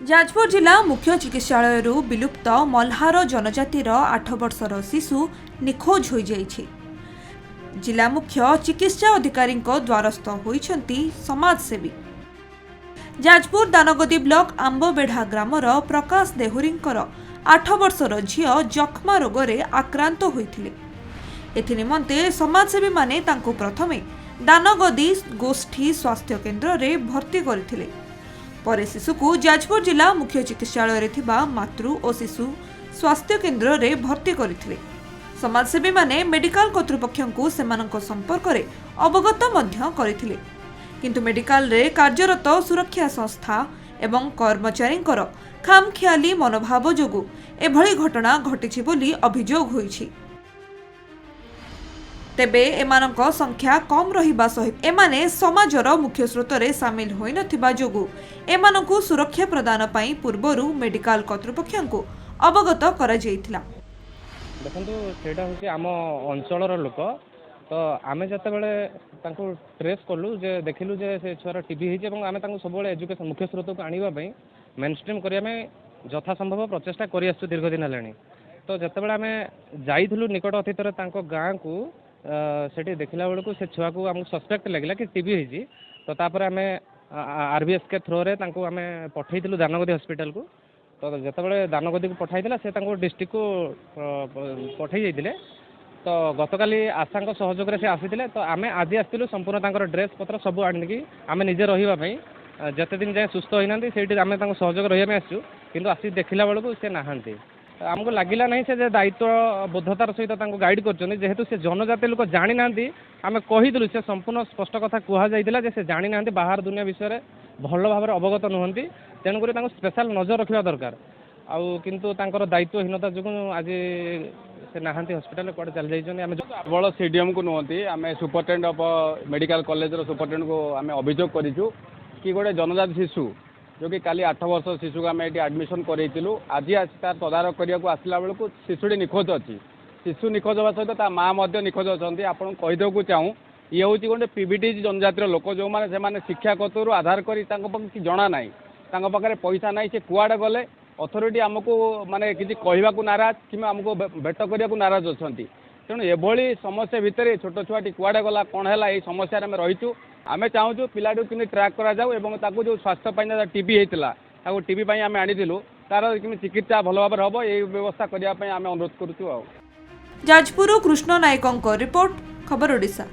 जाजपुर जिला मुख्य चिकित्सालय विलुप्त मल्हार जनजातिर 8 वर्षर शिशु निखोज हो जाइछि। जिला मुख्य चिकित्सा अधिकारी द्वारस्थ होइछन्ति समाजसेवी। जाजपुर दानगदी ब्लॉक आंबबेढ़ा ग्रामर प्रकाश देहुरींकर 8 वर्षर झियो जख्मा रोगरे आक्रांत होइथिले। एथिनिमंते समाजसेवी माने तांको प्रथमे दानगदी गोष्ठी स्वास्थ्य केन्द्र रे भर्ती करथिले। परे शिशुकु जाजपुर जिला मुख्य चिकित्सालय रे थिबा मातृ और शिशु स्वास्थ्य केन्द्र रे भर्ती करथिले। समाजसेवी माने मेडिकल कर्तृपक्षंकु सेमानक संपर्क रे अवगत मध्य करथिले, किंतु मेडिकल रे कार्यरत सुरक्षा संस्था एवं कर्मचारींकर खामखियाली मनोभाव जोगु एभली घटना घटिछि बोली अभियोग होइछि। तेबे एमानक संख्या कम रहिबा सहित एमाने समाजर मुख्य स्रोतरे सामिल होई नथिबा जोगु एमानकु सुरक्षा प्रदान पई पूर्वरु मेडिकल कर्तृपक्षंकु अवगत करा जायथिला। देखंतु सेटा होछि आम अंचलर लोक, तो आमे जते बेले तांको ट्रेस करलु जे देखिलु जे से छुआर टीबी हेछि एवं आमे तांको सब बेले एजुकेशन मुख्य स्रोत को आनिबा पई मेन स्ट्रीम करिया में यथा संभव प्रचेष्टा करि आसु दीर्घ दिन हेलानी। तो जते बेले आमे जाइथिलु निकट अतीतरे तांको गाँ को सेठी देखिला बेलू से छुआ को आमको सस्पेक्ट लगे कि टीबी होती। तो तापर आम आरबीएस के थ्रो रे तांको आमे पठेइथिलु दानगदी हॉस्पिटल को। तो जतबेले दानगदी को पठाइथिला से तांको डिस्ट्रिक्ट को पठेइ जाइथिले। तो गतकाली आशा सहयोग से आसीथिले। तो आमे आज आसथिलु संपूर्ण तांकर ड्रेस पत्र सब आनिकी आमे निजे रहिबा पई जते दिन जाय सुस्थ होइनांती सेठी आमे तांको सहयोग रहिबा में आसछु, किंतु आसी देखिला बेलू से नाहांती। आमको लगिला नहीं से दायित्व बोधतार सहित गाइड कर जेहेतु से जनजाति लोक जानी ना आम कहीदलु से संपूर्ण स्पष्ट कथा कहला से जानी ना बाहर दुनिया विषय भल भाव अवगत नुहति, तेणुक स्पेशल नजर रखा दरकार। आउ किंतु तांकर दायित्वहीनता जो आज से नहांती हॉस्पिटल कड़े चल जाइए। केवल सीडीएम को नुहति आम सुपरटेडेंट ऑफ मेडिकल कॉलेज सुपरटेडेंट को आम अभियोग करूँ कि गोटे जनजाति शिशु जो कि काली 8 वर्ष शिशु को आम ये आडमिशन करूँ, आज तार तदारख करने को आसला बेलू शिशुटी निखोज अच्छी। शिशु निखोज होगा सहित ता माँ निखोज अच्छा। आपको कहीदेव को चाहूँ ये हूँ गोटे पीबीटी जनजातिर लोक जो मैंने शिक्षा कतरू आधार कर कि जना ना पाखे पैसा ना से कुआड़े गले अथॉरिटी आमको माने किसी कहवा नाराज कि आमको भेट करने को नाराज अच्छा। तेणु एभली समस्या भितर छोट छुआटी कुआड़े गला कौन है ये समस्या आम रहीचु। आम चाहूँ पिलाटी कि ट्रैक करा जो स्वास्थ्य टीबी होता टीबी आम आनीलु तार कि चिकित्सा भल भाव हम ये व्यवस्था करने आम अनुरोध करुँ। जाजपुर कृष्ण नायकों रिपोर्ट, खबर ओडिशा।